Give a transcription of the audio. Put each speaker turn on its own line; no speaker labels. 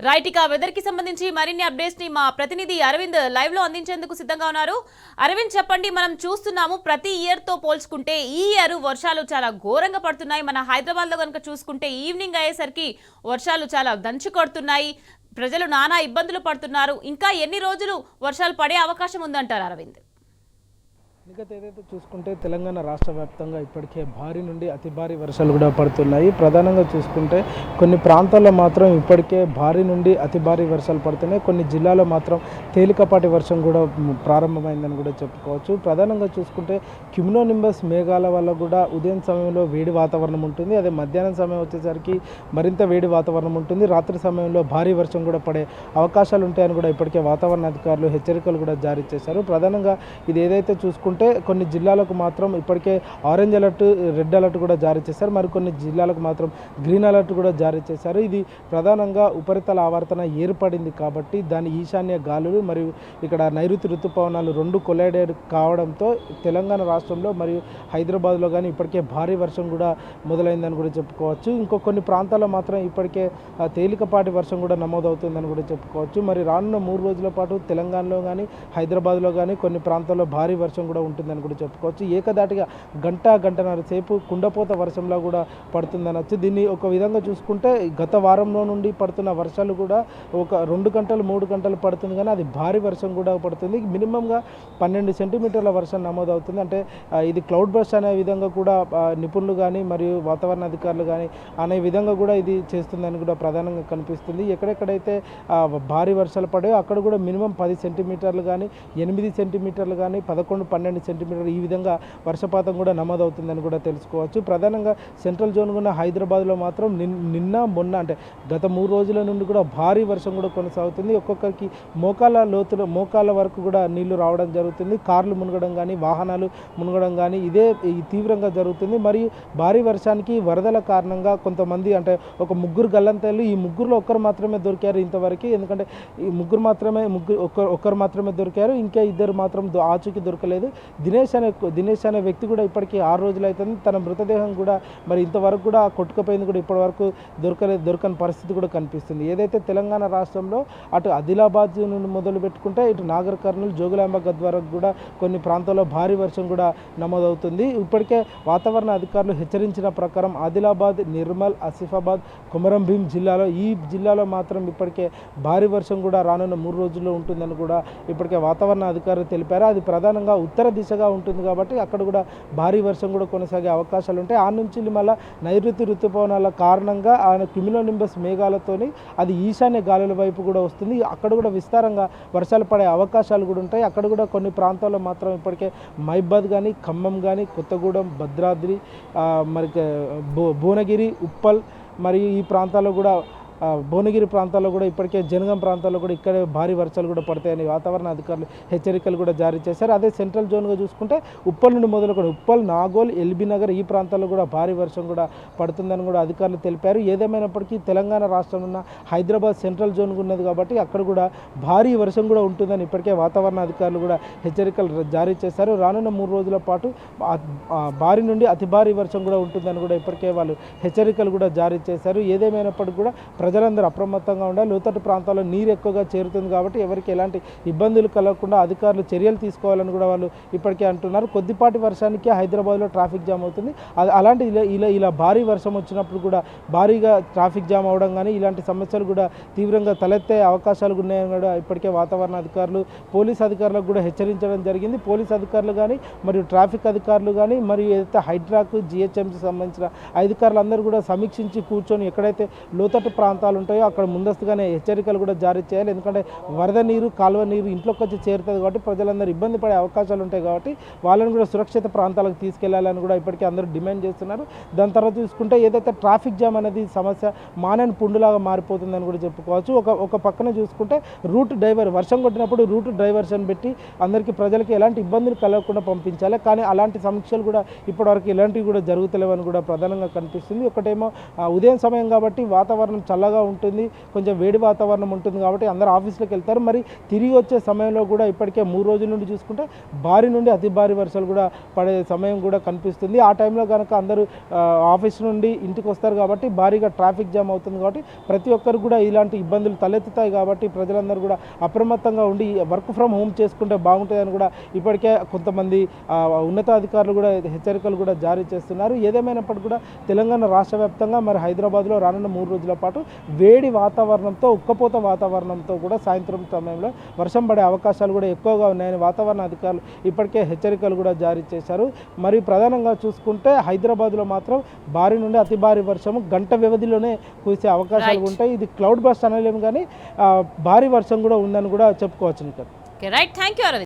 Right ఇక weather కి సంబంధించి మరిన్ని అప్డేట్స్ ని మా ప్రతినిధి అరవింద్ లైవ్ లో అందించేందుకు సిద్ధంగా ఉన్నారు. అరవింద్ చెప్పండి, మనం చూస్తున్నాము ప్రతి ఇయర్ తో పోల్చుకుంటే ఈ ఇయర్ వర్షాలు చాలా ఘోరంగా పడుతున్నాయి. మన హైదరాబాద్ లో కనుక చూసుకుంటే ఈవినింగ్ అయ్యేసరికి వర్షాలు చాలా దంచి కొడుతున్నాయి. ప్రజలు నానా ఇబ్బందులు పడుతున్నారు. ఇంకా ఎన్ని రోజులు వర్షాలు పడే అవకాశం ఉందంటారు అరవింద్?
మిగతా ఏదైతే చూసుకుంటే తెలంగాణ రాష్ట్ర వ్యాప్తంగా ఇప్పటికే భారీ నుండి అతి భారీ వర్షాలు కూడా పడుతున్నాయి. ప్రధానంగా చూసుకుంటే కొన్ని ప్రాంతాల్లో మాత్రం ఇప్పటికే భారీ నుండి అతి భారీ వర్షాలు పడుతున్నాయి. కొన్ని జిల్లాల్లో మాత్రం తేలికపాటి వర్షం కూడా ప్రారంభమైందని కూడా చెప్పుకోవచ్చు. ప్రధానంగా చూసుకుంటే క్యుములోనింబస్ మేఘాల వల్ల కూడా ఉదయం సమయంలో వేడి వాతావరణం ఉంటుంది. అదే మధ్యాహ్నం సమయం వచ్చేసరికి మరింత వేడి వాతావరణం ఉంటుంది. రాత్రి సమయంలో భారీ వర్షం కూడా పడే అవకాశాలు ఉంటాయని కూడా ఇప్పటికే వాతావరణ అధికారులు హెచ్చరికలు కూడా జారీ చేశారు. ప్రధానంగా ఇది ఏదైతే చూసుకుంటే కొన్ని జిల్లాలకు మాత్రం ఇప్పటికే ఆరెంజ్ అలర్ట్, రెడ్ అలర్ట్ కూడా జారీ చేశారు. మరికొన్ని జిల్లాలకు మాత్రం గ్రీన్ అలర్ట్ కూడా జారీ చేశారు. ఇది ప్రధానంగా ఉపరితల ఆవర్తన ఏర్పడింది కాబట్టి దాని ఈశాన్య గాలులు మరియు ఇక్కడ నైరుతి ఋతుపవనాలు రెండు కొలైడెడ్ కావడంతో తెలంగాణ రాష్ట్రంలో మరియు హైదరాబాద్లో కానీ ఇప్పటికే భారీ వర్షం కూడా మొదలైందని కూడా చెప్పుకోవచ్చు. ఇంకో కొన్ని ప్రాంతాల్లో మాత్రం ఇప్పటికే తేలికపాటి వర్షం కూడా నమోదవుతుందని కూడా చెప్పుకోవచ్చు. మరి రానున్న 3 రోజుల పాటు తెలంగాణలో కానీ హైదరాబాద్లో కానీ కొన్ని ప్రాంతాల్లో భారీ వర్షం కూడా ఉంటుందని కూడా చెప్పుకోవచ్చు. ఏకదాటిగా గంటన్నర సేపు కుండపోత వర్షంలా కూడా పడుతుందనొచ్చు. దీన్ని ఒక విధంగా చూసుకుంటే గత వారంలో నుండి పడుతున్న వర్షాలు కూడా ఒక 2 గంటలు 3 గంటలు పడుతుంది, కానీ అది భారీ వర్షం కూడా పడుతుంది. మినిమంగా 12 సెంటీమీటర్ల వర్షం నమోదవుతుంది. అంటే ఇది క్లౌడ్ బర్స్ట్ అనే విధంగా కూడా నిపుణులు కానీ మరియు వాతావరణ అధికారులు కానీ అనే విధంగా కూడా ఇది చేస్తుందని కూడా ప్రధానంగా కనిపిస్తుంది. ఎక్కడెక్కడైతే భారీ వర్షాలు పడాయో అక్కడ కూడా మినిమం 10 సెంటీమీటర్లు కానీ 8 సెంటీమీటర్లు కానీ 11-12 సెంటీమీటర్లు ఈ విధంగా వర్షపాతం కూడా నమోదవుతుందని కూడా తెలుసుకోవచ్చు. ప్రధానంగా సెంట్రల్ జోన్ ఉన్న హైదరాబాద్లో మాత్రం నిన్న మొన్న అంటే గత 3 రోజుల నుండి కూడా భారీ వర్షం కూడా కొనసాగుతుంది. ఒక్కొక్కరికి మోకాళ్ళ వరకు కూడా నీళ్లు రావడం జరుగుతుంది. కార్లు మునగడం కానీ వాహనాలు మునగడం కానీ ఇదే తీవ్రంగా జరుగుతుంది. మరియు భారీ వర్షానికి వరదల కారణంగా కొంతమంది అంటే ఒక 3 గల్లంతలు, ఈ ముగ్గురులో ఒక్కరు మాత్రమే దొరికారు ఇంతవరకు. ఎందుకంటే ఈ ఒక్కరు మాత్రమే దొరికారు, ఇంకా 2 మాత్రం ఆచూకీ దొరకలేదు. దినేష్ అనే వ్యక్తి కూడా ఇప్పటికీ 6 రోజులు అవుతుంది. తన మృతదేహం కూడా మరి ఇంతవరకు కూడా కొట్టుకుపోయింది కూడా ఇప్పటివరకు దొరకని పరిస్థితి కూడా కనిపిస్తుంది. ఏదైతే తెలంగాణ రాష్ట్రంలో అటు ఆదిలాబాద్ నుండి మొదలు పెట్టుకుంటే ఇటు నాగర్ కర్నూలు, జోగులాంబ గద్వాల వరకు కూడా కొన్ని ప్రాంతాల్లో భారీ వర్షం కూడా నమోదవుతుంది. ఇప్పటికే వాతావరణ అధికారులు హెచ్చరించిన ప్రకారం ఆదిలాబాద్, నిర్మల్, ఆసిఫాబాద్, కొమరం భీం ఈ జిల్లాలో మాత్రం ఇప్పటికే భారీ వర్షం కూడా రానున్న 3 రోజుల్లో ఉంటుందని కూడా ఇప్పటికే వాతావరణ అధికారులు తెలిపారు. అది ప్రధానంగా ఉత్తర దిశగా ఉంటుంది కాబట్టి అక్కడ కూడా భారీ వర్షం కూడా కొనసాగే అవకాశాలు ఉంటాయి. ఆ నుంచి మళ్ళీ నైరుతి ఋతుపవనాల కారణంగా ఆయన క్యుములోనింబస్ మేఘాలతోని అది ఈశాన్య గాలుల వైపు కూడా వస్తుంది. అక్కడ కూడా విస్తారంగా వర్షాలు పడే అవకాశాలు కూడా ఉంటాయి. అక్కడ కూడా కొన్ని ప్రాంతాల్లో మాత్రం ఇప్పటికే మహబాద్ కానీ, ఖమ్మం కానీ, కొత్తగూడెం, భద్రాద్రి, మరి భువనగిరి, ఉప్పల్ మరియు ఈ ప్రాంతాల్లో కూడా భువనగిరి ప్రాంతాల్లో కూడా ఇప్పటికే జనగాం ప్రాంతాల్లో కూడా ఇక్కడే భారీ వర్షాలు కూడా పడతాయని వాతావరణ అధికారులు హెచ్చరికలు కూడా జారీ చేశారు. అదే సెంట్రల్ జోన్గా చూసుకుంటే ఉప్పల్ నుండి మొదలుకొని ఉప్పల్, నాగోల్, ఎల్బీ నగర్ ఈ ప్రాంతాల్లో కూడా భారీ వర్షం కూడా పడుతుందని కూడా అధికారులు తెలిపారు. ఏదేమైనప్పటికీ తెలంగాణ రాష్ట్రం ఉన్న హైదరాబాద్ సెంట్రల్ జోన్ ఉన్నది కాబట్టి అక్కడ కూడా భారీ వర్షం కూడా ఉంటుందని ఇప్పటికే వాతావరణ అధికారులు కూడా హెచ్చరికలు జారీ చేశారు. రానున్న 3 రోజుల పాటు భారీ నుండి అతి భారీ వర్షం కూడా ఉంటుందని కూడా ఇప్పటికే వాళ్ళు హెచ్చరికలు కూడా జారీ చేశారు. ఏదేమైనప్పటికీ కూడా ప్రజలందరూ అప్రమత్తంగా ఉండాలి. లోతట్టు ప్రాంతాల్లో నీరు ఎక్కువగా చేరుతుంది కాబట్టి ఎవరికి ఎలాంటి ఇబ్బందులు కలగకుండా అధికారులు చర్యలు తీసుకోవాలని కూడా వాళ్ళు ఇప్పటికే అంటున్నారు. కొద్దిపాటి వర్షానికి హైదరాబాద్లో ట్రాఫిక్ జామ్ అవుతుంది. అలాంటి ఇలా భారీ వర్షం వచ్చినప్పుడు కూడా భారీగా ట్రాఫిక్ జామ్ అవడం కానీ ఇలాంటి సమస్యలు కూడా తీవ్రంగా తలెత్తే అవకాశాలు ఉన్నాయని కూడా ఇప్పటికే వాతావరణ అధికారులు పోలీస్ అధికారులకు కూడా హెచ్చరించడం జరిగింది. పోలీస్ అధికారులు కానీ మరియు ట్రాఫిక్ అధికారులు కానీ మరియు ఏదైతే హైడ్రాక్, జిహెచ్ఎంసీ సంబంధించిన అధికారులందరూ కూడా సమీక్షించి కూర్చొని ఎక్కడైతే లోతట్టు ప్రాంతాలు ఉంటాయో అక్కడ ముందస్తుగానే హెచ్చరికలు కూడా జారీ చేయాలి. ఎందుకంటే వరద నీరు, కాలువ నీరు ఇంట్లోకి వచ్చి చేరుతుంది కాబట్టి ప్రజలందరూ ఇబ్బంది పడే అవకాశాలు ఉంటాయి కాబట్టి వాళ్ళని కూడా సురక్షిత ప్రాంతాలకు తీసుకెళ్లాలని కూడా ఇప్పటికీ అందరూ డిమాండ్ చేస్తున్నారు. దాని తర్వాత చూసుకుంటే ఏదైతే ట్రాఫిక్ జామ్ అనేది సమస్య మానని పుండులాగా మారిపోతుందని కూడా చెప్పుకోవచ్చు. ఒక పక్కన చూసుకుంటే వర్షం కొట్టినప్పుడు రూట్ డైవర్షన్ పెట్టి అందరికీ ప్రజలకి ఎలాంటి ఇబ్బందులు కలగకుండా పంపించాలి. కానీ అలాంటి సమీక్షలు కూడా ఇప్పటివరకు ఎలాంటివి కూడా జరుగుతలేవని కూడా ప్రధానంగా కనిపిస్తుంది. ఒకటేమో ఉదయం సమయం కాబట్టి వాతావరణం చల్ల చల్లగా ఉంటుంది, కొంచెం వేడి వాతావరణం ఉంటుంది కాబట్టి అందరూ ఆఫీస్లోకి వెళ్తారు. మరి తిరిగి వచ్చే సమయంలో కూడా ఇప్పటికే 3 రోజుల నుండి చూసుకుంటే భారీ నుండి అతి భారీ వర్షాలు కూడా పడే సమయం కూడా కనిపిస్తుంది. ఆ టైంలో కనుక అందరూ ఆఫీస్ నుండి ఇంటికి వస్తారు కాబట్టి భారీగా ట్రాఫిక్ జామ్ అవుతుంది కాబట్టి ప్రతి ఒక్కరు కూడా ఇలాంటి ఇబ్బందులు తలెత్తుతాయి కాబట్టి ప్రజలందరూ కూడా అప్రమత్తంగా ఉండి వర్క్ ఫ్రమ్ హోమ్ చేసుకుంటే బాగుంటుందని కూడా ఇప్పటికే కొంతమంది ఉన్నతాధికారులు కూడా హెచ్చరికలు కూడా జారీ చేస్తున్నారు. ఏదేమైనప్పటికీ కూడా తెలంగాణ రాష్ట్ర వ్యాప్తంగా మరి హైదరాబాద్లో రానున్న 3 రోజుల పాటు వేడి వాతావరణంతో ఉక్కపోత వాతావరణంతో కూడా సాయంత్రం సమయంలో వర్షం పడే అవకాశాలు కూడా ఎక్కువగా ఉన్నాయని వాతావరణ అధికారులు ఇప్పటికే హెచ్చరికలు కూడా జారీ చేశారు. మరి ప్రధానంగా చూసుకుంటే హైదరాబాద్లో మాత్రం భారీ నుండి అతి భారీ వర్షము గంట వ్యవధిలోనే కురిసే అవకాశాలు ఉంటాయి. ఇది క్లౌడ్ బస్ట్ అనలేము కానీ భారీ వర్షం కూడా ఉందని కూడా చెప్పుకోవచ్చు.
Right, thank you Arvind.